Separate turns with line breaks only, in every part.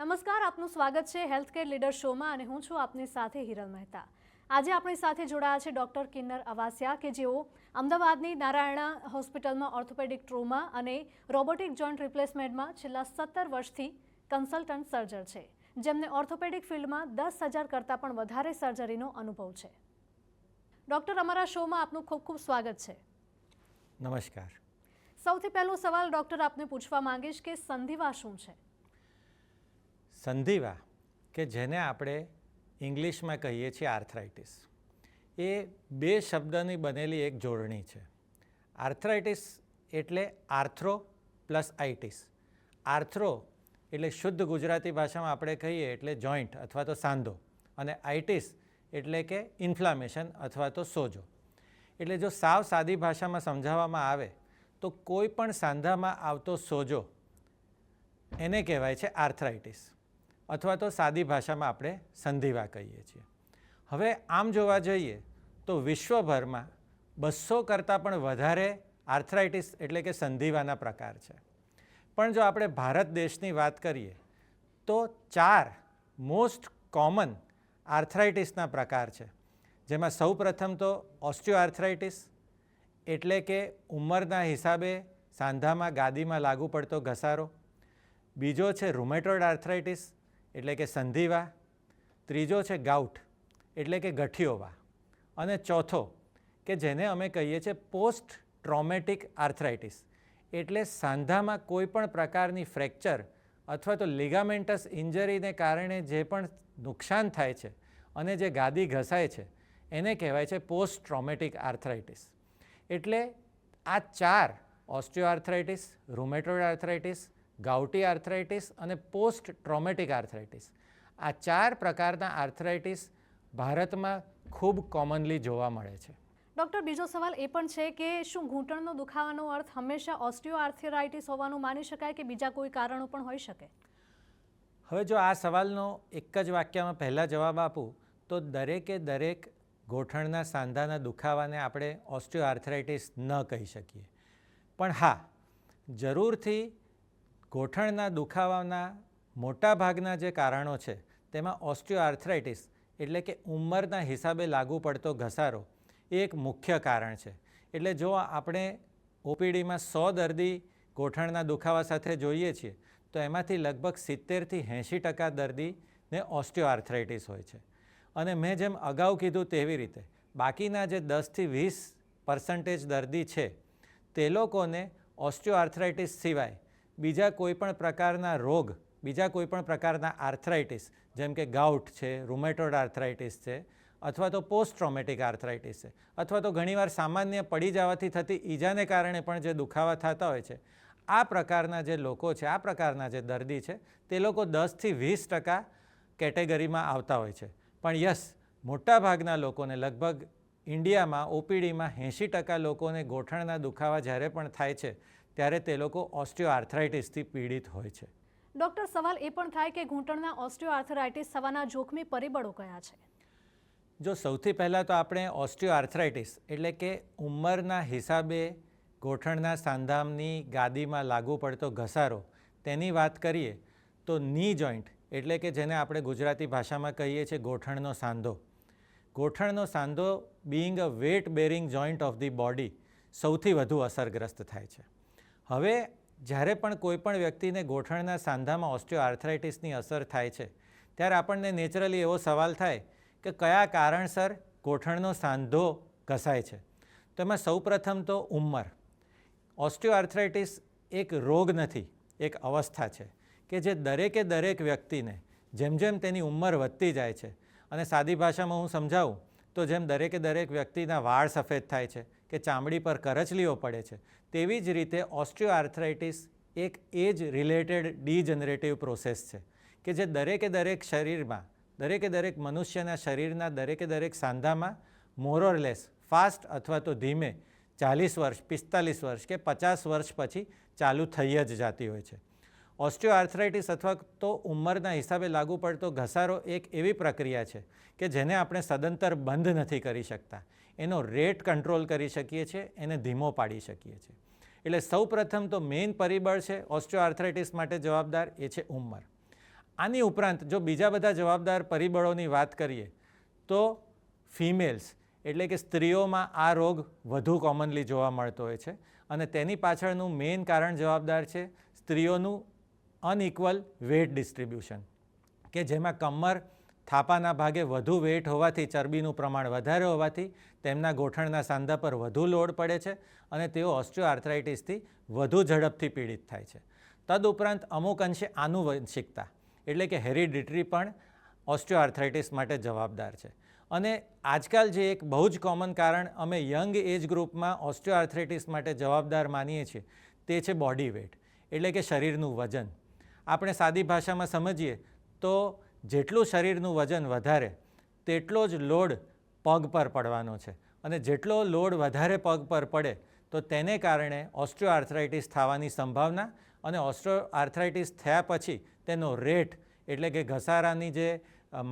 નમસ્કાર, આપનું સ્વાગત છે હેલ્થકેર લીડર શોમાં અને હું છું આપની સાથે હિરલ મહેતા. આજે આપણી સાથે જોડાયા છે ડૉક્ટર કિન્નર અવાસિયા કે જેઓ અમદાવાદની નારાયણા હોસ્પિટલમાં ઓર્થોપેડિક ટ્રોમા અને રોબોટિક જોઇન્ટ રિપ્લેસમેન્ટમાં છેલ્લા 17 વર્ષથી કન્સલ્ટન્ટ સર્જન છે, જેમને ઓર્થોપેડિક ફિલ્ડમાં 10,000 કરતાં પણ વધારે સર્જરીનો અનુભવ છે. ડૉક્ટર, અમારા શોમાં આપનું ખૂબ ખૂબ સ્વાગત છે.
નમસ્કાર.
સૌથી પહેલો સવાલ ડૉક્ટર આપને પૂછવા માંગીશ કે સંધિવા શું છે?
સંધિવા, કે જેને આપણે ઇંગ્લિશમાં કહીએ છીએ આર્થરાઇટિસ, એ બે શબ્દની બનેલી એક જોડણી છે. આર્થરાઇટિસ એટલે આર્થ્રો પ્લસ આઇટિસ. આર્થ્રો એટલે શુદ્ધ ગુજરાતી ભાષામાં આપણે કહીએ એટલે જોઈન્ટ અથવા તો સાંધો, અને આઇટિસ એટલે કે ઇન્ફ્લામેશન અથવા તો સોજો. એટલે જો સાવ સાદી ભાષામાં સમજાવવામાં આવે તો કોઈ પણ સાંધામાં આવતો સોજો એને કહેવાય છે આર્થરાઇટિસ, અથવા તો સાદી ભાષામાં આપણે સંધિવા કહીએ છીએ. હવે આમ જોવા જઈએ તો વિશ્વભરમાં 200 કરતાં પણ વધારે આર્થરાઇટિસ એટલે કે સંધિવાના પ્રકાર છે. પણ જો આપણે ભારત દેશની વાત કરીએ તો 4 મોસ્ટ કોમન આર્થરાઇટિસના પ્રકાર છે, જેમાં સૌ પ્રથમ તો ઓસ્ટિયોઆર્થરાઇટિસ એટલે કે ઉંમરના હિસાબે સાંધામાં ગાદીમાં લાગુ પડતો ઘસારો. બીજો છે રૂમેટોઇડ આર્થરાઇટિસ એટલે કે સંધિવા. ત્રીજો છે ગાઉટ એટલે કે ગઠિયોવા. અને ચોથો કે જેને અમે કહીએ છીએ પોસ્ટ ટ્રોમેટિક આર્થરાઇટિસ એટલે સાંધામાં કોઈ પણ પ્રકારની ફ્રેક્ચર અથવા તો લિગામેન્ટસ ઇન્જરીને કારણે જે પણ નુકસાન થાય છે અને જે ગાદી ઘસાય છે એને કહેવાય છે પોસ્ટ ટ્રોમેટિક આર્થરાઇટિસ. એટલે આ 4 ઓસ્ટિયોઆર્થરાઇટિસ, રૂમેટોઇડ આર્થરાઇટિસ, ગાઉટી આર્થરાઇટિસ અને પોસ્ટ ટ્રોમેટિક આર્થરાઇટિસ, આ 4 પ્રકારના આર્થરાઇટિસ ભારતમાં ખૂબ કોમનલી જોવા મળે છે.
ડૉક્ટર, બીજો સવાલ એ પણ છે કે શું ઘૂંટણનો દુખાવાનો અર્થ હંમેશા ઓસ્ટિયોઆર્થરાઇટિસ હોવાનું માની શકાય કે બીજા કોઈ કારણો પણ હોઈ શકે?
હવે જો આ સવાલનો એક જ વાક્યમાં પહેલાં જવાબ આપું તો દરેક ગોઠણના સાંધાના દુખાવાને આપણે ઓસ્ટિયોઆર્થરાઇટિસ ન કહી શકીએ. પણ હા, જરૂરથી ગોઠણના દુખાવાના મોટાભાગના જે કારણો છે તેમાં ઓસ્ટિયોઆર્થરાઇટિસ એટલે કે ઉંમરના હિસાબે લાગુ પડતો ઘસારો એ એક મુખ્ય કારણ છે. એટલે જો આપણે ઓપીડીમાં 100 દર્દી ગોઠણના દુખાવા સાથે જોઈએ છીએ તો એમાંથી લગભગ 70થી 80% દર્દીને ઓસ્ટિયોઆર્થરાઇટિસ હોય છે. અને મેં જેમ અગાઉ કીધું તેવી રીતે બાકીના જે 10થી 20% દર્દી છે તે લોકોને ઓસ્ટિયોઆર્થરાઇટિસ સિવાય બીજા કોઈપણ પ્રકારના રોગ, બીજા કોઈપણ પ્રકારના આર્થરાઇટિસ જેમ કે ગાઉટ છે, રૂમેટોઇડ આર્થરાઇટિસ છે, અથવા તો પોસ્ટ ટ્રોમેટિક આર્થરાઇટિસ છે, અથવા તો ઘણીવાર સામાન્ય પડી જવાથી થતી ઈજાને કારણે પણ જે દુખાવા થતા હોય છે, આ પ્રકારના જે લોકો છે, આ પ્રકારના જે દર્દી છે તે લોકો 10થી 20% કેટેગરીમાં આવતા હોય છે. પણ યસ, મોટાભાગના લોકોને લગભગ ઇન્ડિયામાં ઓપીડીમાં 80% લોકોને ગોઠણના દુખાવા જ્યારે પણ થાય છે ત્યારે તે લોકો ઓસ્ટિયોઆર્થરાઇટિસથી પીડિત હોય છે.
ડૉક્ટર, સવાલ એ પણ થાય કે ઘૂંટણના ઓસ્ટિયોઆર્થરાઇટિસ થવાના જોખમી પરિબળો કયા છે?
જો સૌથી પહેલાં તો આપણે ઓસ્ટિયોઆર્થરાઇટિસ એટલે કે ઉંમરના હિસાબે ગોઠણના સાંધાની ગાદીમાં લાગુ પડતો ઘસારો તેની વાત કરીએ તો ની જોઈન્ટ એટલે કે જેને આપણે ગુજરાતી ભાષામાં કહીએ છીએ ગોઠણનો સાંધો. ગોઠણનો સાંધો being a weight bearing joint of the body સૌથી વધુ અસરગ્રસ્ત થાય છે. હવે જ્યારે પણ કોઈપણ વ્યક્તિને ગોઠણના સાંધામાં ઓસ્ટિયોઆર્થરાઇટિસની અસર થાય છે ત્યારે આપણને નેચરલી એવો સવાલ થાય કે કયા કારણસર ગોઠણનો સાંધો ઘસાય છે. તો એમાં સૌપ્રથમ તો ઉંમર. ઓસ્ટિયોઆર્થરાઇટિસ એક રોગ નથી, એક અવસ્થા છે કે જે દરેક વ્યક્તિને જેમ જેમ તેની ઉંમર વધતી જાય છે, અને સાદી ભાષામાં હું સમજાવું તો જેમ દરેક વ્યક્તિના વાળ સફેદ થાય છે કે ચામડી પર કરચલીઓ પડે છે, તેવી જ રીતે ઓસ્ટિયોઆર્થરાઇટિસ એક એજ રિલેટેડ ડીજનરેટિવ પ્રોસેસ છે કે જે દરેક શરીરમાં, દરેક મનુષ્યના શરીરના દરેક સાંધામાં મોરઓરલેસ ફાસ્ટ અથવા તો ધીમે 40 વર્ષ, 45 વર્ષ કે 50 વર્ષ પછી ચાલુ થઈ જ જતી હોય છે. ઓસ્ટિયોઆર્થરાઇટિસ અથવા તો ઉંમરના હિસાબે લાગુ પડતો ઘસારો એક એવી પ્રક્રિયા છે કે જેને આપણે સદંતર બંધ નથી કરી શકતા. એનો રેટ કંટ્રોલ કરી શકીએ છીએ, એને ધીમો પાડી શકીએ છીએ. એટલે સૌપ્રથમ તો મેઇન પરિબળ છે ઓસ્ટિયોઆર્થરાઇટિસ માટે જવાબદાર એ છે ઉંમર. આની ઉપરાંત જો બીજા બધા જવાબદાર પરિબળોની વાત કરીએ તો ફિમેલ્સ એટલે કે સ્ત્રીઓમાં આ રોગ વધુ કોમનલી જોવા મળતો હોય છે અને તેની પાછળનું મેઇન કારણ જવાબદાર છે સ્ત્રીઓનું અનઇક્વલ વેટ ડિસ્ટ્રીબ્યુશન, કે જેમાં કમર થાપાના ભાગે વધુ વેટ હોવાથી, ચરબીનું પ્રમાણ વધારે હોવાથી તેમના ગોઠણના સાંધા પર વધુ લોડ પડે છે અને તેઓ ઓસ્ટિયોઆર્થરાઇટિસથી વધુ ઝડપથી પીડિત થાય છે. તદુપરાંત અમુક અંશે આનુવંશિકતા એટલે કે હેરિડિટરી પણ ઓસ્ટિયોઆર્થરાઇટિસ માટે જવાબદાર છે. અને આજકાલ જે એક બહુ જ કોમન કારણ અમે યંગ એજ ગ્રુપમાં ઓસ્ટિયોઆર્થરાઇટિસ માટે જવાબદાર માનીએ છીએ તે છે બોડી વેટ એટલે કે શરીરનું વજન. આપણે સાદી ભાષામાં સમજીએ તો જેટલું શરીરનું વજન વધારે તેટલો જ લોડ પગ પર પડવાનો છે અને જેટલો લોડ વધારે પગ પર પડે તો તેને કારણે ઓસ્ટિયોઆર્થરાઇટિસ થવાની સંભાવના અને ઓસ્ટિયોઆર્થરાઇટિસ થયા પછી તેનો રેટ એટલે કે ઘસારાની જે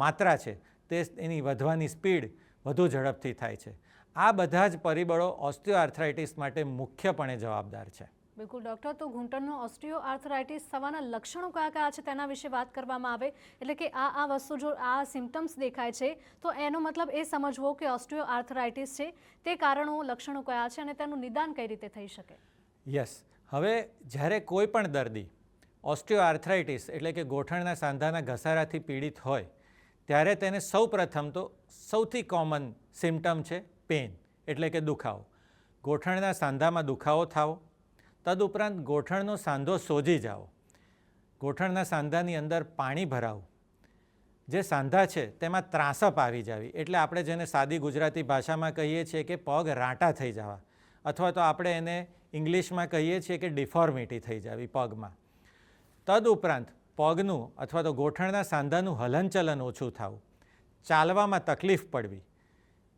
માત્રા છે તે એની વધવાની સ્પીડ વધુ ઝડપથી થાય છે. આ બધા જ પરિબળો ઓસ્ટિયોઆર્થરાઇટિસ માટે મુખ્યપણે જવાબદાર છે.
બિલકુલ ડૉક્ટર, તો ઘૂંટણનો ઓસ્ટિયોઆર્થરાઇટિસ થવાના લક્ષણો કયા કયા છે તેના વિશે વાત કરવામાં આવે, એટલે કે આ વસ્તુ જો આ સિમ્ટમ્સ દેખાય છે તો એનો મતલબ એ સમજવો કે ઓસ્ટિયોઆર્થરાઇટિસ છે. તે કારણો લક્ષણો કયા છે અને તેનું નિદાન કઈ રીતે થઈ શકે?
યસ, હવે જ્યારે કોઈ પણ દર્દી ઓસ્ટિયોઆર્થરાઇટિસ એટલે કે ગોઠણના સાંધાના ઘસારાથી પીડિત હોય ત્યારે તેને સૌપ્રથમ તો સૌથી કોમન સિમ્ટમ છે પેઇન એટલે કે દુખાવો. ગોઠણના સાંધામાં દુખાવો થવો, તદુપરાંત ગોઠણનો સાંધો સોજી જાઓ, ગોઠણના સાંધાની અંદર પાણી ભરાવું, જે સાંધા છે તેમાં ત્રાંસપ આવી જવી એટલે આપણે જેને સાદી ગુજરાતી ભાષામાં કહીએ છીએ કે પગ રાંટા થઈ જવા, અથવા તો આપણે એને ઇંગ્લિશમાં કહીએ છીએ કે ડિફોર્મિટી થઈ જવી પગમાં. તદુપરાંત પગનું અથવા તો ગોઠણના સાંધાનું હલનચલન ઓછું થવું, ચાલવામાં તકલીફ પડવી,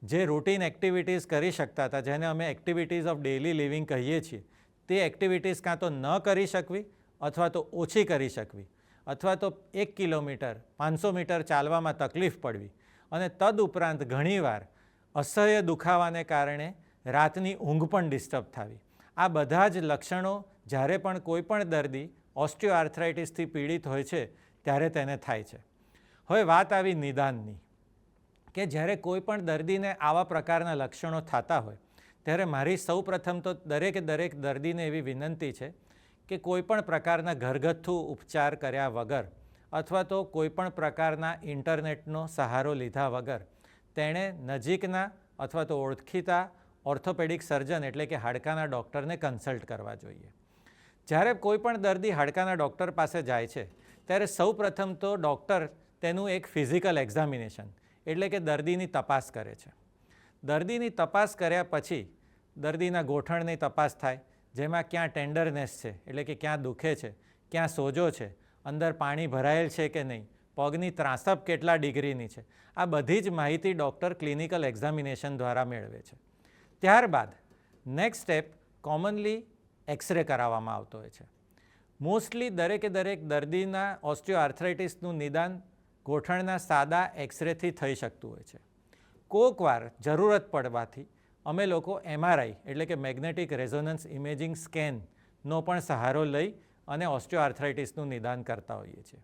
જે રૂટીન એક્ટિવિટીઝ કરી શકતા હતા જેને અમે એક્ટિવિટીઝ ઓફ ડેઇલી લિવિંગ કહીએ છીએ તે એક્ટિવિટીઝ કાં તો ન કરી શકવી અથવા તો ઓછી કરી શકવી, અથવા તો 1 કિલોમીટર 500 મીટર ચાલવામાં તકલીફ પડવી અને તદુપરાંત ઘણીવાર અસહ્ય દુખાવાને કારણે રાતની ઊંઘ પણ ડિસ્ટર્બ થવી. આ બધા જ લક્ષણો જ્યારે પણ કોઈ પણ દર્દી ઓસ્ટિયોઆર્થરાઇટિસથી પીડિત હોય છે ત્યારે તેને થાય છે. હવે વાત આવી નિદાનની, કે જ્યારે કોઈ પણ દર્દીને આવા પ્રકારના લક્ષણો થતા હોય ત્યારે મારી સૌપ્રથમ તો દરેક દર્દીને એવી વિનંતી છે કે કોઈપણ પ્રકારના ઘરગથ્થુ ઉપચાર કર્યા વગર અથવા તો કોઈપણ પ્રકારના ઇન્ટરનેટનો સહારો લીધા વગર તેણે નજીકના અથવા તો ઓળખીતા ઓર્થોપેડિક સર્જન એટલે કે હાડકાના ડૉક્ટરને કન્સલ્ટ કરવા જોઈએ. જ્યારે કોઈપણ દર્દી હાડકાના ડૉક્ટર પાસે જાય છે ત્યારે સૌપ્રથમ તો ડૉક્ટર તેનું એક ફિઝિકલ એક્ઝામિનેશન એટલે કે દર્દીની તપાસ કરે છે. દર્દીની તપાસ કર્યા પછી દર્દીના ગોઠણની તપાસ થાય, જેમાં ક્યાં ટેન્ડરનેસ છે એટલે કે ક્યાં દુખે છે, ક્યાં સોજો છે, અંદર પાણી ભરાયેલ છે કે નહીં, પગની ત્રાંસપ કેટલા ડિગ્રીની છે, આ બધી જ માહિતી ડૉક્ટર ક્લિનિકલ એક્ઝામિનેશન દ્વારા મેળવે છે. ત્યારબાદ નેક્સ્ટ સ્ટેપ કોમનલી એક્સરે કરાવવામાં આવતો હોય છે. મોસ્ટલી દરેક દર્દીના ઓસ્ટિયોઆર્થરાઇટિસનું નિદાન ગોઠણના સાદા એક્સરેથી થઈ શકતું હોય છે. કોઈક વાર જરૂરત પડવાથી અમે લોકો MRI એટલે કે મેગ્નેટિક રેઝોનન્સ ઇમેજિંગ સ્કેનનો પણ સહારો લઈ અને ઓસ્ટિયોઆર્થરાઇટિસનું નિદાન કરતા હોઈએ છીએ.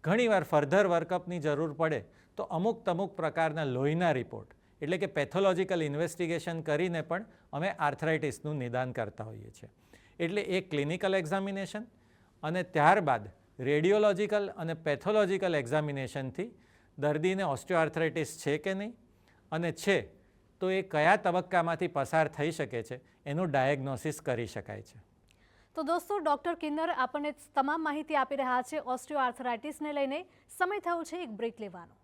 ઘણીવાર ફર્ધર વર્કઅપની જરૂર પડે તો અમુક પ્રકારના લોહીના રિપોર્ટ એટલે કે પેથોલોજીકલ ઇન્વેસ્ટિગેશન કરીને પણ અમે આર્થરાઇટિસનું નિદાન કરતા હોઈએ છીએ. એટલે એક ક્લિનિકલ એક્ઝામિનેશન અને ત્યારબાદ રેડિયોલોજીકલ અને પેથોલોજીકલ એક્ઝામિનેશનથી દર્દીને ઓસ્ટિયોઆર્થરાઇટિસ છે કે નહીં અને છે તો એ કયા તબક્કામાંથી પસાર થઈ શકે છે એનું ડાયગ્નોસિસ કરી શકાય છે.
તો દોસ્તો, ડૉક્ટર કિન્નર આપણને તમામ માહિતી આપી રહ્યા છે ઓસ્ટિયોઆર્થરાઇટિસને લઈને. સમય થયો છે એક બ્રેક લેવાનો.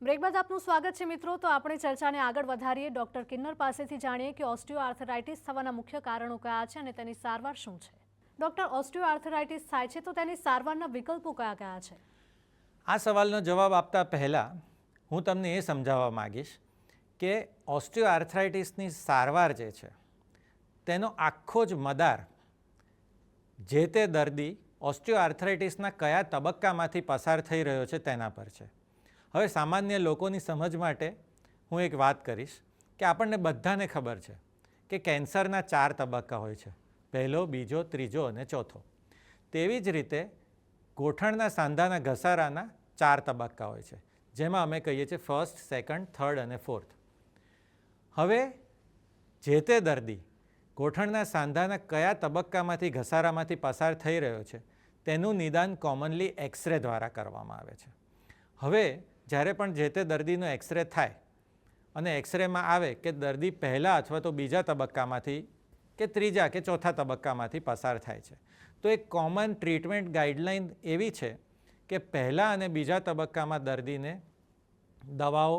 બ્રેક બાદ આપનું સ્વાગત છે મિત્રો. તો આપણે ચર્ચાને આગળ વધારીએ. ડૉક્ટર કિન્નર પાસેથી જાણીએ કે ઓસ્ટિયોઆર્થરાઇટિસ થવાના મુખ્ય કારણો કયા છે અને તેની સારવાર શું છે. ડૉક્ટર, ઓસ્ટિયોઆર્થરાઇટિસ થાય છે તો તેની સારવારના વિકલ્પો કયા કયા છે?
આ સવાલનો જવાબ આપતા પહેલાં હું તમને એ સમજાવવા માગીશ કે ઓસ્ટિયોઆર્થરાઇટિસની સારવાર જે છે તેનો આખો જ મદાર જે તે દર્દી ઓસ્ટિયોઆર્થરાઇટિસના કયા તબક્કામાંથી પસાર થઈ રહ્યો છે તેના પર છે. હવે સામાન્ય લોકોની સમજ માટે હું એક વાત કરીશ કે આપણને બધાને ખબર છે કે કેન્સરના 4 તબક્કા હોય છે. પહેલો, બીજો, ત્રીજો અને ચોથો. તેવી જ રીતે ગોઠણના સાંધાના ઘસારાના 4 તબક્કા હોય છે, જેમાં અમે કહીએ છીએ ફર્સ્ટ, સેકન્ડ, થર્ડ અને ફોર્થ. હવે જે તે દર્દી ગોઠણના સાંધાના કયા તબક્કામાંથી ઘસારામાંથી પસાર થઈ રહ્યો છે તેનું નિદાન કોમનલી એક્સરે દ્વારા કરવામાં આવે છે. હવે જ્યારે પણ જે તે દર્દીનો એક્સરે થાય અને એક્સરેમાં આવે કે દર્દી પહેલા અથવા તો બીજા તબક્કામાંથી કે ત્રીજા કે ચોથા તબક્કામાંથી પસાર થાય છે, તો એક કોમન ટ્રીટમેન્ટ ગાઈડલાઇન એવી છે કે પહેલા અને બીજા તબક્કામાં દર્દીને દવાઓ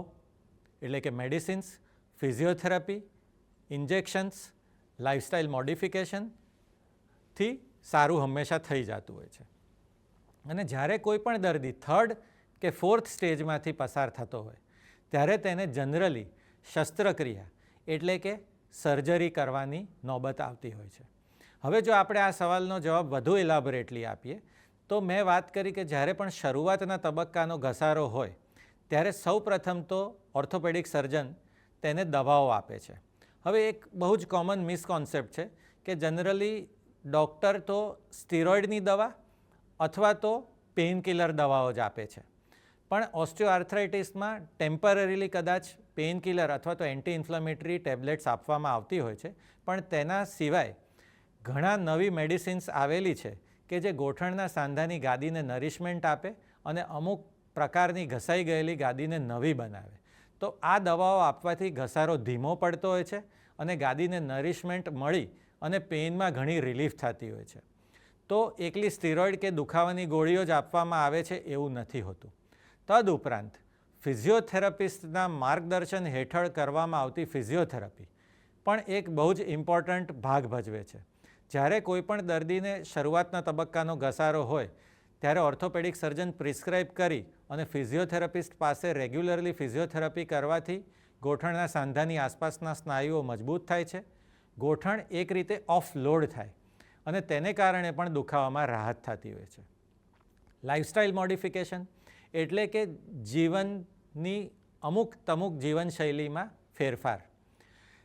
એટલે કે મેડિસિન્સ, ફિઝિયોથેરાપી, ઇન્જેક્શન્સ, લાઇફસ્ટાઇલ મોડિફિકેશનથી સારું હંમેશા થઈ જતું હોય છે. અને જ્યારે કોઈ પણ દર્દી થર્ડ કે ફોર્થ સ્ટેજમાંથી પસાર થતો હોય ત્યારે તેને જનરલી શસ્ત્રક્રિયા એટલે કે સર્જરી કરવાની નોબત આવતી હોય છે. હવે જો આપણે આ સવાલનો જવાબ વધુ એલાબોરેટલી આપીએ તો મેં વાત કરી કે જ્યારે પણ શરૂઆતના તબક્કાનો ઘસારો હોય ત્યારે સૌપ્રથમ તો ઓર્થોપેડિક સર્જન તેને દવાઓ આપે છે. હવે એક બહુ જ કોમન મિસકોન્સેપ્ટ છે કે જનરલી ડૉક્ટર તો સ્ટીરોઇડની દવા અથવા તો પેઇનકિલર દવાઓ જ આપે છે, પણ ઓસ્ટિયોઆર્થરાઇટિસમાં ટેમ્પરરીલી કદાચ પેઇનકિલર અથવા તો એન્ટી ઇન્ફ્લેમેટરી ટેબ્લેટ્સ આપવામાં આવતી હોય છે, પણ તેના સિવાય ઘણા નવી મેડિસિન્સ આવેલી છે કે જે ગોઠણના સાંધાની ગાદીને નરિશમેન્ટ આપે અને અમુક પ્રકારની ઘસાઈ ગયેલી ગાદીને નવી બનાવે. તો આ દવાઓ આપવાથી ઘસારો ધીમો પડતો હોય છે અને ગાદીને નરિશમેન્ટ મળી અને પેઇનમાં ઘણી રિલીફ થતી હોય છે. તો એકલી સ્ટીરોઇડ કે દુખાવાની ગોળીઓ જ આપવામાં આવે છે એવું નથી હોતું. તદુપરાંત ફિઝિયોથેરાપિસ્ટના માર્ગદર્શન હેઠળ કરવામાં આવતી ફિઝિયોથેરાપી પણ એક બહુ જ ઇમ્પોર્ટન્ટ ભાગ ભજવે છે. જ્યારે કોઈ પણ દર્દીને શરૂઆતના તબક્કાનો ઘસારો હોય ત્યારે ઓર્થોપેડિક સર્જન પ્રિસ્ક્રાઇબ કરી અને ફિઝિયોથેરાપિસ્ટ પાસે રેગ્યુલરલી ફિઝિયોથેરાપી કરવાથી ગોઠણના સાંધાની આસપાસના સ્નાયુઓ મજબૂત થાય છે, ગોઠણ એક રીતે ઓફ લોડ થાય અને તેને કારણે પણ દુખાવામાં રાહત થતી હોય છે. લાઇફસ્ટાઇલ મોડિફિકેશન એટલે કે જીવનની અમુક જીવનશૈલીમાં ફેરફાર,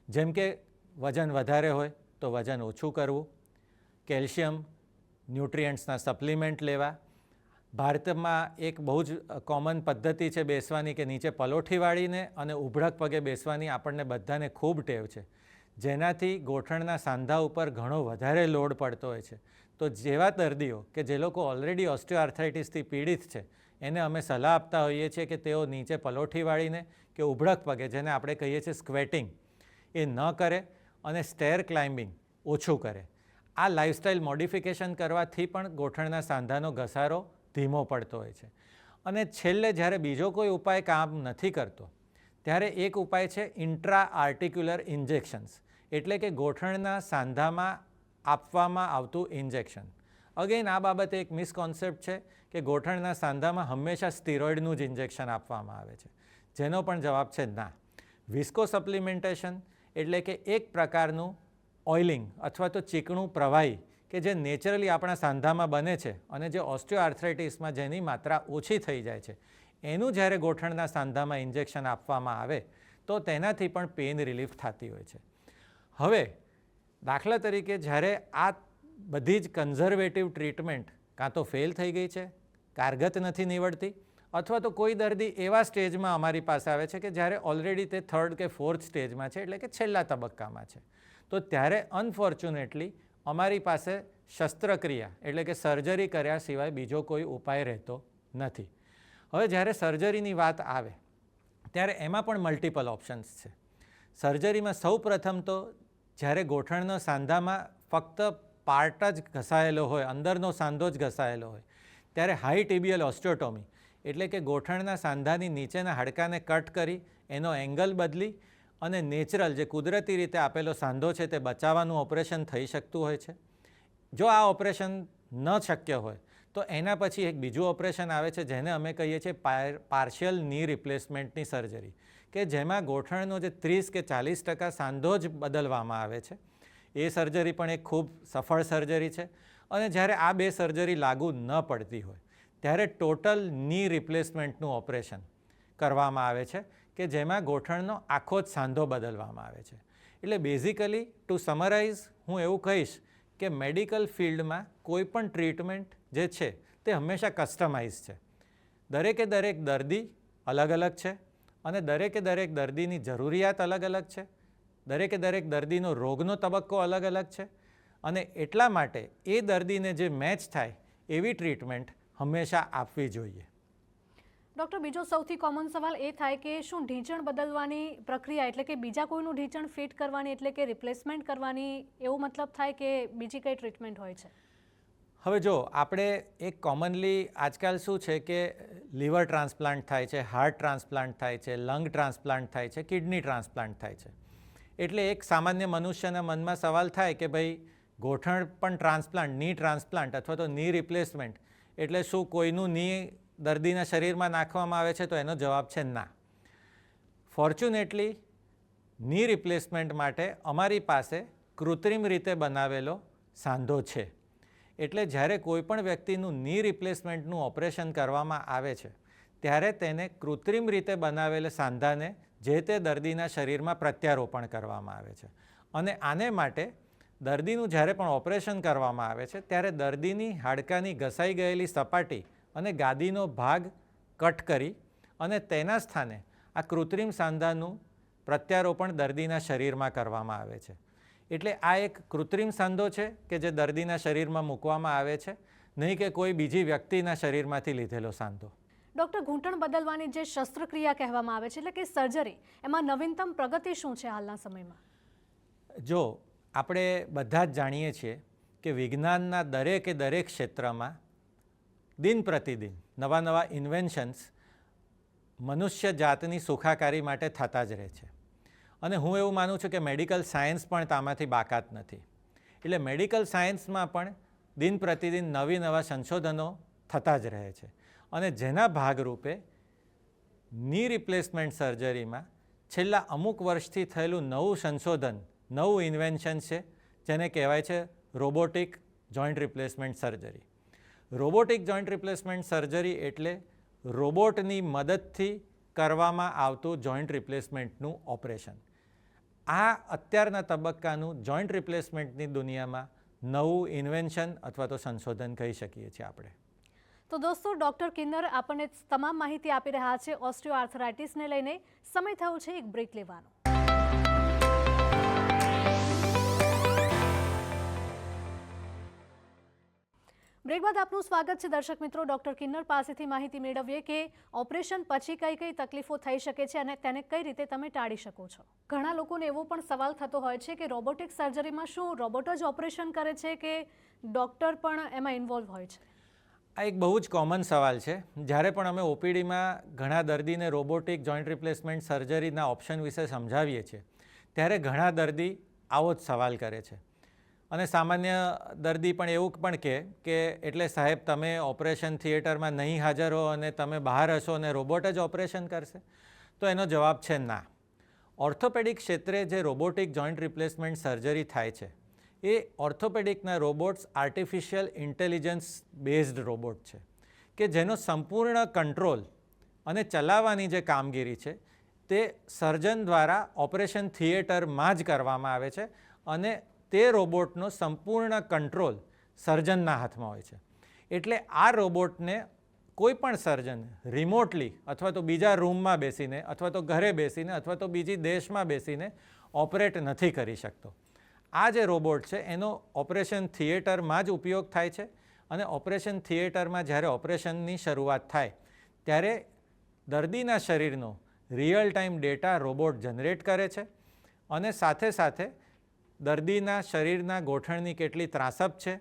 જેમ કે વજન વધારે હોય તો વજન ઓછું કરવું, કેલ્શિયમ, ન્યુટ્રિયન્ટ્સના સપ્લિમેન્ટ લેવા. ભારતમાં એક બહુ જ કોમન પદ્ધતિ છે બેસવાની કે નીચે પલોઠી વાળીને અને ઉભળક પગે બેસવાની આપણને બધાને ખૂબ ટેવ છે, જેનાથી ગોઠણના સાંધા ઉપર ઘણો વધારે લોડ પડતો હોય છે. તો જેવા દર્દીઓ કે જે લોકો ઓલરેડી ઓસ્ટિયોઆર્થરાઇટિસથી પીડિત છે એને અમે સલાહ આપતા હોઈએ છીએ કે તેઓ નીચે પલોઠી વાળીને કે ઉભળક પગે, જેને આપણે કહીએ છીએ સ્ક્વેટિંગ, એ ન કરે અને સ્ટેર ક્લાઇમ્બિંગ ઓછું કરે. આ લાઇફસ્ટાઇલ મોડિફિકેશન કરવાથી પણ ગોઠણના સાંધાનો ઘસારો ધીમો પડતો હોય છે. અને છેલ્લે જ્યારે બીજો કોઈ ઉપાય કામ નથી કરતો ત્યારે એક ઉપાય છે ઇન્ટ્રા આર્ટિક્યુલર ઇન્જેક્શન્સ, એટલે કે ગોઠણના સાંધામાં આપવામાં આવતું ઇન્જેક્શન. અગેન આ બાબતે એક મિસકોન્સેપ્ટ છે કે ગોઠણના સાંધામાં હંમેશા સ્ટીરોઇડનું જ ઇન્જેક્શન આપવામાં આવે છે, જેનો પણ જવાબ છે ના. વિસ્કો સપ્લિમેન્ટેશન એટલે કે એક પ્રકારનું ઓઇલિંગ અથવા તો ચીકણું પ્રવાહી કે જે નેચરલી આપણા સાંધામાં બને છે અને જે ઓસ્ટિયોઆર્થરાઇટિસમાં જેની માત્રા ઓછી થઈ જાય છે, એનું જ્યારે ગોઠણના સાંધામાં ઇન્જેક્શન આપવામાં આવે તો તેનાથી પણ પેઇન રિલીફ થતી હોય છે. હવે દાખલા તરીકે જ્યારે આ બધી જ કન્ઝર્વેટિવ ટ્રીટમેન્ટ કાં તો ફેલ થઈ ગઈ છે, કારગત નથી નીવડતી, અથવા તો કોઈ દર્દી એવા સ્ટેજમાં અમારી પાસે આવે છે કે જ્યારે ઓલરેડી તે થર્ડ કે ફોર્થ સ્ટેજમાં છે, એટલે કે છેલ્લા તબક્કામાં છે, તો ત્યારે અનફોર્ચ્યુનેટલી અમારી પાસે શસ્ત્રક્રિયા એટલે કે સર્જરી કર્યા સિવાય બીજો કોઈ ઉપાય રહેતો નથી. હવે જ્યારે સર્જરીની વાત આવે ત્યારે એમાં પણ મલ્ટિપલ ઓપ્શન્સ છે. સર્જરીમાં સૌ પ્રથમ તો જ્યારે ગોઠણનો સાંધામાં ફક્ત પાર્ટ જ ઘસાયેલો હોય, અંદરનો સાંધો જ ઘસાયેલો હોય, ત્યારે હાઈ ટિબિયલ ઓસ્ટિયોટોમી એટલે કે ગોઠણના સાંધાની નીચેના હાડકાને કટ કરી એનો એંગલ બદલી અને નેચરલ જે કુદરતી રીતે આપેલો સાંધો છે તે બચાવવાનું ઓપરેશન થઈ શકતું હોય છે. જો આ ઓપરેશન ન શક્ય હોય તો એના પછી એક બીજું ઓપરેશન આવે છે જેને અમે કહીએ છીએ પાર્શિયલ ની રિપ્લેસમેન્ટની સર્જરી, કે જેમાં ગોઠણનો જે 30 કે 40% સાંધો જ બદલવામાં આવે છે. એ સર્જરી પણ એક ખૂબ સફળ સર્જરી છે. અને જ્યારે આ બે સર્જરી લાગુ ન પડતી હોય ત્યારે ટોટલ ની રિપ્લેસમેન્ટનું ઓપરેશન કરવામાં આવે છે કે જેમાં ગોઠણનો આખો જ સાંધો બદલવામાં આવે છે. એટલે બેઝિકલી ટુ સમરાઇઝ હું એવું કહીશ કે મેડિકલ ફિલ્ડમાં કોઈ પણ ટ્રીટમેન્ટ જે છે તે હંમેશા કસ્ટમાઇઝ છે. દરેકે દરેક દર્દી અલગ અલગ છે અને દરેકે દરેક દર્દીની જરૂરિયાત અલગ અલગ છે. દરેકે દરેક દર્દીનો રોગનો તબક્કો અલગ અલગ છે અને એટલા માટે એ દર્દીને જે મેચ થાય એવી ટ્રીટમેન્ટ હંમેશા આપવી જોઈએ.
ડૉક્ટર, બીજો સૌથી કોમન સવાલ એ થાય કે શું ઢીંચણ બદલવાની પ્રક્રિયા એટલે કે બીજા કોઈનું ઢીંચણ ફિટ કરવાની એટલે કે રિપ્લેસમેન્ટ કરવાની એવો મતલબ થાય કે બીજી કઈ ટ્રીટમેન્ટ હોય છે?
હવે જો આપણે એક કોમનલી આજકાલ શું છે કે લીવર ટ્રાન્સપ્લાન્ટ થાય છે, હાર્ટ ટ્રાન્સપ્લાન્ટ થાય છે, લંગ ટ્રાન્સપ્લાન્ટ થાય છે, કિડની ટ્રાન્સપ્લાન્ટ થાય છે. એટલે એક સામાન્ય મનુષ્યના મનમાં સવાલ થાય કે ભાઈ ગોઠણ પણ ટ્રાન્સપ્લાન્ટ, ની ટ્રાન્સપ્લાન્ટ અથવા તો ની રિપ્લેસમેન્ટ એટલે શું કોઈનું ની દર્દીના શરીરમાં નાખવામાં આવે છે? તો એનો જવાબ છે ના. ફોર્ચ્યુનેટલી ની રિપ્લેસમેન્ટ માટે અમારી પાસે કૃત્રિમ રીતે બનાવેલો સાંધો છે. એટલે જ્યારે કોઈ પણ વ્યક્તિનું ની રિપ્લેસમેન્ટનું ઓપરેશન કરવામાં આવે છે ત્યારે તેને કૃત્રિમ રીતે બનાવેલા સાંધાને જે તે દર્દીના શરીરમાં પ્રત્યારોપણ કરવામાં આવે છે. અને આને માટે દર્દીનું જ્યારે પણ ઓપરેશન કરવામાં આવે છે ત્યારે દર્દીની હાડકાની ઘસાઈ ગયેલી સપાટી અને ગાદીનો ભાગ કટ કરી અને તેના સ્થાને આ કૃત્રિમ સાંધાનું પ્રત્યારોપણ દર્દીના શરીરમાં કરવામાં આવે છે. એટલે આ એક કૃત્રિમ સાંધો છે કે જે દર્દીના શરીરમાં મૂકવામાં આવે છે, નહીં કે કોઈ બીજી વ્યક્તિના શરીરમાંથી લીધેલો સાંધો.
ડૉક્ટર, ઘૂંટણ બદલવાની જે શસ્ત્રક્રિયા કહેવામાં આવે છે એટલે કે સર્જરી, એમાં નવીનતમ પ્રગતિ શું છે હાલના સમયમાં?
જો આપણે બધા જ જાણીએ છીએ કે વિજ્ઞાનના દરેકે દરેક ક્ષેત્રમાં દિન પ્રતિદિન નવા નવા ઇન્વેન્શન્સ મનુષ્ય જાતની સુખાકારી માટે થતા જ રહે છે. અને હું એવું માનું છું કે મેડિકલ સાયન્સ પણ આમાંથી બાકાત નથી. એટલે મેડિકલ સાયન્સમાં પણ દિન પ્રતિદિન નવા સંશોધનો થતા જ રહે છે. અને જેના ભાગરૂપે ની રિપ્લેસમેન્ટ સર્જરીમાં છેલ્લા અમુક વર્ષથી થયેલું નવું સંશોધન, નવું ઇન્વેન્શન છે જેને કહેવાય છે robotic joint replacement surgery. Robotic joint replacement surgery એટલે રોબોટની મદદથી કરવામાં આવતું જોઈન્ટ રિપ્લેસમેન્ટનું ઓપરેશન. આ અત્યારના તબક્કાનું જોઈન્ટ રિપ્લેસમેન્ટની દુનિયામાં નવું ઇન્વેન્શન અથવા તો સંશોધન કહી શકીએ છીએ આપણે.
તો દોસ્તો, ડૉક્ટર કિન્નર આપણને તમામ માહિતી આપી રહ્યા છે ઓસ્ટિયોઆર્થરાઇટિસને લઈને. સમય થયો છે એક બ્રેક લેવાનો. બ્રેક બાદ આપનું સ્વાગત છે દર્શક મિત્રો. ડૉક્ટર કિન્નર પાસેથી માહિતી મેળવીએ કે ઓપરેશન પછી કઈ કઈ તકલીફો થઈ શકે છે અને તેને કઈ રીતે તમે ટાળી શકો છો. ઘણા લોકોને એવો પણ સવાલ થતો હોય છે કે રોબોટિક સર્જરીમાં શું રોબોટ જ ઓપરેશન કરે છે કે ડૉક્ટર પણ એમાં ઇન્વોલ્વ હોય છે?
આ એક બહુ જ કોમન સવાલ છે. જ્યારે પણ અમે ઓપીડીમાં ઘણા દર્દીને રોબોટિક જોઈન્ટ રિપ્લેસમેન્ટ સર્જરીના ઓપ્શન વિશે સમજાવીએ છીએ ત્યારે ઘણા દર્દી આવો જ સવાલ કરે છે. અને સામાન્ય દર્દી પણ એવું પણ કહે કે એટલે સાહેબ તમે ઓપરેશન થિયેટરમાં નહીં હાજર હો અને તમે બહાર હશો અને રોબોટ જ ઓપરેશન કરશે? તો એનો જવાબ છે ના. ઓર્થોપેડિક ક્ષેત્રે જે રોબોટિક જોઈન્ટ રિપ્લેસમેન્ટ સર્જરી થાય છે એ ઓર્થોપેડિકના robots artificial intelligence based robot છે કે જેનો સંપૂર્ણ કંટ્રોલ અને ચલાવવાની જે કામગીરી છે તે સર્જન દ્વારા ઓપરેશન થિયેટરમાં જ કરવામાં આવે છે અને તે રોબોટનો સંપૂર્ણ કંટ્રોલ સર્જનના હાથમાં હોય છે. એટલે આ રોબોટને કોઈ પણ સર્જન રિમોટલી અથવા તો બીજા રૂમમાં બેસીને અથવા તો ઘરે બેસીને અથવા તો બીજી દેશમાં બેસીને ઓપરેટ નથી કરી શકતો. આ જે રોબોટ છે એનો ઓપરેશન થિયેટરમાં જ ઉપયોગ થાય છે અને ઓપરેશન થિયેટરમાં જ્યારે ઓપરેશનની શરૂઆત થાય ત્યારે દર્દીના શરીરનો real time data robot generate કરે છે અને સાથે સાથે દર્દીના શરીરના ગોઠણની કેટલી ત્રાસપ છે,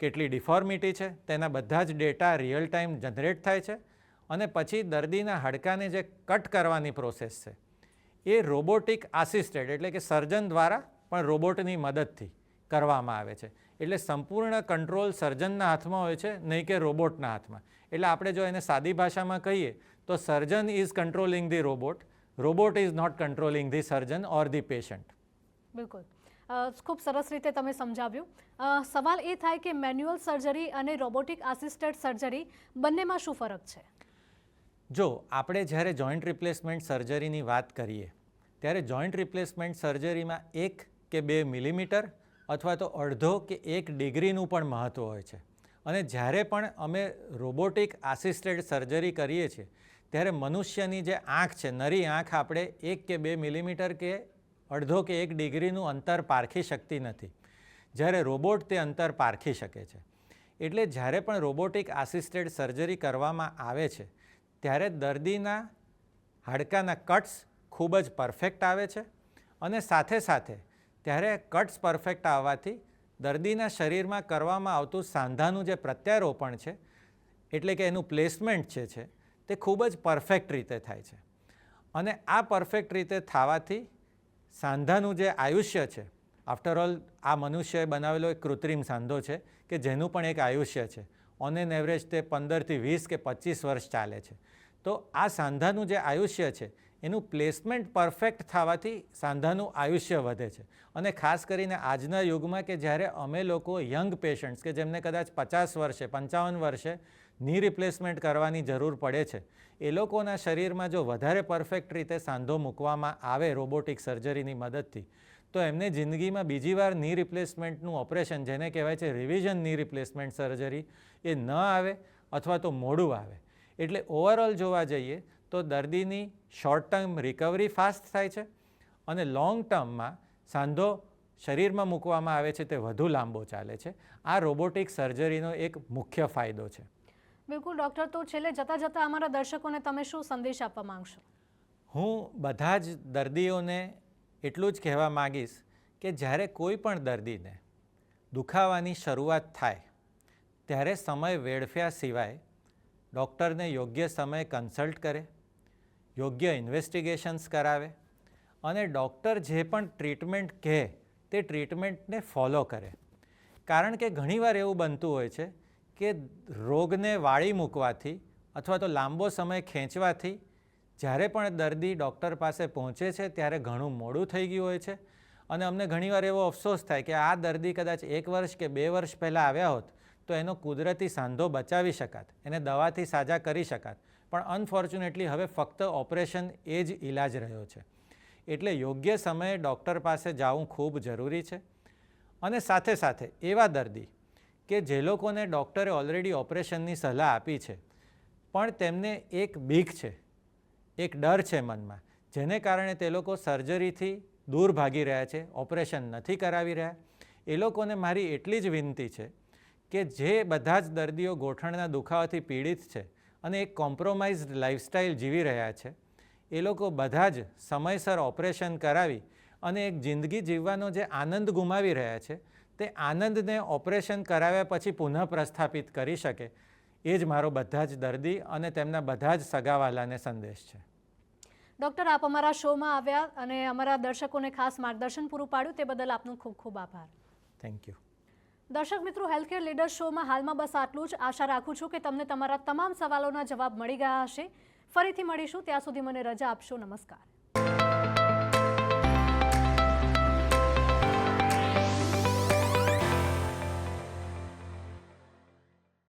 કેટલી ડિફોર્મિટી છે, તેના બધા જ ડેટા રિયલ ટાઈમ જનરેટ થાય છે અને પછી દર્દીના હાડકાને જે કટ કરવાની પ્રોસેસ છે એ રોબોટિક આસિસ્ટેડ એટલે કે સર્જન દ્વારા પણ રોબોટની મદદથી કરવામાં આવે છે. એટલે સંપૂર્ણ કંટ્રોલ સર્જનના હાથમાં હોય છે, નહીં કે રોબોટના હાથમાં. એટલે આપણે જો એને સાદી ભાષામાં કહીએ તો surgeon is controlling the robot, robot is not controlling the surgeon or the patient.
બિલકુલ, ખૂબ સરસ રીતે તમે સમજાવ્યું. સવાલ એ થાય કે મેન્યુઅલ સર્જરી અને રોબોટિક આસિસ્ટેડ સર્જરી બંનેમાં શું ફરક છે?
જો આપણે જ્યારે જોઈન્ટ રિપ્લેસમેન્ટ સર્જરીની વાત કરીએ ત્યારે જોઈન્ટ રિપ્લેસમેન્ટ સર્જરીમાં 1 કે 2 મિલીમીટર અથવા તો અડધો કે 1 ડિગ્રીનું પણ મહત્ત્વ હોય છે. અને જ્યારે પણ અમે રોબોટિક આસિસ્ટેડ સર્જરી કરીએ છીએ ત્યારે મનુષ્યની જે આંખ છે, નરી આંખ આપણે 1 કે 2 મિલીમીટર કે અડધો કે 1 ડિગ્રીનું અંતર પારખી શકતી નથી, જ્યારે રોબોટ તે અંતર પારખી શકે છે. એટલે જ્યારે પણ રોબોટિક આસિસ્ટેડ સર્જરી કરવામાં આવે છે ત્યારે દર્દીના હાડકાના કટ્સ ખૂબ જ પરફેક્ટ આવે છે અને સાથે સાથે ત્યારે કટ્સ પરફેક્ટ આવવાથી દર્દીના શરીરમાં કરવામાં આવતું સાંધાનું જે પ્રત્યારોપણ છે એટલે કે એનું પ્લેસમેન્ટ છે તે ખૂબ જ પરફેક્ટ રીતે થાય છે. અને આ પરફેક્ટ રીતે થવાથી સાંધાનું જે આયુષ્ય છે, આફ્ટર ઓલ આ મનુષ્યએ બનાવેલો એક કૃત્રિમ સાંધો છે કે જેનું પણ એક આયુષ્ય છે, ઓન એન એવરેજ તે 15થી 20 કે 25 વર્ષ ચાલે છે. તો આ સાંધાનું જે આયુષ્ય છે એનું પ્લેસમેન્ટ પરફેક્ટ થવાથી સાંધાનું આયુષ્ય વધે છે. અને ખાસ કરીને આજના યુગમાં કે જ્યારે અમે લોકો યંગ પેશન્ટ્સ કે જેમને કદાચ 50 વર્ષે 55 વર્ષે ની રિપ્લેસમેન્ટ કરવાની જરૂર પડે છે, એ લોકોના શરીરમાં જો વધારે પરફેક્ટ રીતે સાંધો મૂકવામાં આવે રોબોટિક સર્જરીની મદદથી તો એમને જિંદગીમાં બીજી વાર ની રિપ્લેસમેન્ટનું ઓપરેશન, જેને કહેવાય છે રિવિઝન ની રિપ્લેસમેન્ટ સર્જરી, એ ન આવે અથવા તો મોડું આવે. એટલે ઓવરઓલ જોવા જઈએ તો દર્દીની શોર્ટ ટર્મ રિકવરી ફાસ્ટ થાય છે અને લોંગ ટર્મમાં સાંધો શરીરમાં મૂકવામાં આવે છે તે વધુ લાંબો ચાલે છે. આ રોબોટિક સર્જરીનો એક મુખ્ય ફાયદો છે.
બિલકુલ ડૉક્ટર, તો છેલ્લે જતાં જતાં અમારા દર્શકોને તમે શું સંદેશ આપવા માંગશો?
હું બધા જ દર્દીઓને એટલું જ કહેવા માગીશ કે જ્યારે કોઈ પણ દર્દીને દુખાવાની શરૂઆત થાય ત્યારે સમય વેડફ્યા સિવાય ડૉક્ટરને યોગ્ય સમયે કન્સલ્ટ કરે, યોગ્ય ઇન્વેસ્ટિગેશન્સ કરાવે અને ડૉક્ટર જે પણ ટ્રીટમેન્ટ કહે તે ટ્રીટમેન્ટને ફોલો કરે. કારણ કે ઘણીવાર એવું બનતું હોય છે કે રોગને વાળી મૂકવાથી અથવા તો લાંબો સમય ખેંચવાથી જ્યારે પણ દર્દી ડૉક્ટર પાસે પહોંચે છે ત્યારે ઘણું મોડું થઈ ગયું હોય છે અને અમને ઘણીવાર એવો અફસોસ થાય કે આ દર્દી કદાચ 1 વર્ષ કે 2 વર્ષ પહેલાં આવ્યા હોત તો એનો કુદરતી સાંધો બચાવી શકાત, એને દવાથી સાજા કરી શકાત, પણ અનફોર્ચ્યુનેટલી હવે ફક્ત ઓપરેશન એ જ ઈલાજ રહ્યો છે. એટલે યોગ્ય સમયે ડૉક્ટર પાસે જવું ખૂબ જરૂરી છે. અને સાથે સાથે એવા દર્દી કે જે લોકોને ડૉક્ટરે ઓલરેડી ઓપરેશનની સલાહ આપી છે પણ તેમને એક બીક છે, એક ડર છે મનમાં, જેને કારણે તે લોકો સર્જરીથી દૂર ભાગી રહ્યા છે, ઓપરેશન નથી કરાવી રહ્યા, એ લોકોને મારી એટલી જ વિનંતી છે કે જે બધા જ દર્દીઓ ગોઠણના દુખાવાથી પીડિત છે અને એક કોમ્પ્રોમાઇઝડ લાઇફસ્ટાઇલ જીવી રહ્યા છે, એ લોકો બધા જ સમયસર ઓપરેશન કરાવી અને એક જિંદગી જીવવાનો જે આનંદ ગુમાવી રહ્યા છે તે આનંદને ઓપરેશન કરાવ્યા પછી પુનઃ પ્રસ્થાપિત કરી શકે, એ જ મારો બધા જ દર્દી અને તેમના બધા જ સગાવાલાને સંદેશ છે.
ડૉક્ટર, આપ અમારા શોમાં આવ્યા અને અમારા દર્શકોને ખાસ માર્ગદર્શન પૂરું પાડ્યું તે બદલ આપનો ખૂબ ખૂબ આભાર.
Thank you.
દર્શક મિત્રો, હેલ્થકેર લીડર શોમાં હાલમાં બસ આટલું જ. આશા રાખું છું કે તમને તમારા તમામ સવાલોના જવાબ મળી ગયા હશે. ફરીથી મળીશું, ત્યાં સુધી મને રજા આપશો. નમસ્કાર.